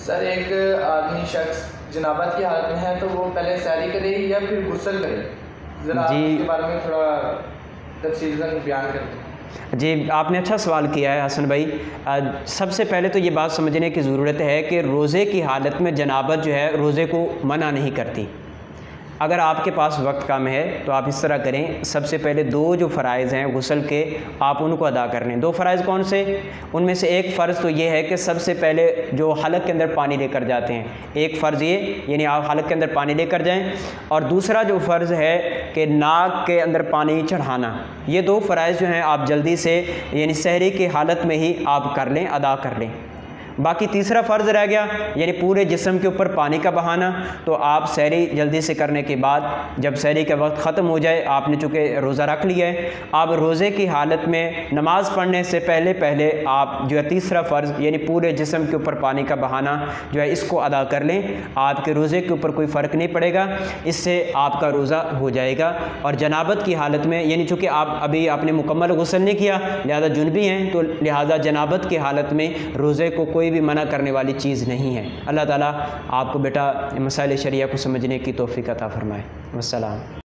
Sir एक आदमी शख्स जनाबत की हालत में है तो वो पहले सैरी करे या फिर गुस्ल करे, ज़रा आप इसके बारे में थोड़ा तफसीलन बयान करें। जी, आपने अच्छा सवाल किया है हसन भाई। सबसे पहले तो ये बात समझने की ज़रूरत है कि रोज़े की हालत में जनाबत जो है रोज़े को मना नहीं करती। अगर आपके पास वक्त कम है तो आप इस तरह करें, सबसे पहले दो जो फ़राइज़ हैं गुस्ल के, आप उनको अदा कर लें। दो फ़राइज़ कौन से? उनमें से एक फ़र्ज़ तो ये है कि सबसे पहले जो हलक़ के अंदर पानी लेकर जाते हैं, एक फ़र्ज़ ये, यानी आप हलक़ के अंदर पानी लेकर जाएं, और दूसरा जो फ़र्ज़ है कि नाक के अंदर पानी चढ़ाना। ये दो फ़राइज़ जो हैं आप जल्दी से यानी सहरी की हालत में ही आप कर लें, अदा कर लें। बाकी तीसरा फ़र्ज़ रह गया, यानी पूरे जिस्म के ऊपर पानी का बहाना। तो आप सहरी जल्दी से करने के बाद जब सहरी का वक्त ख़त्म हो जाए, आपने चूँकि रोज़ा रख लिया है, आप रोज़े की हालत में नमाज़ पढ़ने से पहले पहले आप जो है तीसरा फ़र्ज़ यानी पूरे जिस्म के ऊपर पानी का बहाना जो है इसको अदा कर लें। आपके रोज़े के ऊपर कोई फ़र्क नहीं पड़ेगा, इससे आपका रोज़ा हो जाएगा। और जनाबत की हालत में, यानी चूँकि आप अभी आपने मुकम्मल गुस्ल नहीं किया, लिहाजा जुनबी हैं, तो लिहाजा जनाबत की हालत में रोज़े को कोई भी मना करने वाली चीज़ नहीं है। अल्लाह ताला आपको बेटा मसाइल शरिया को समझने की तौफ़ीक़ अता फ़रमाए। वस्सलाम।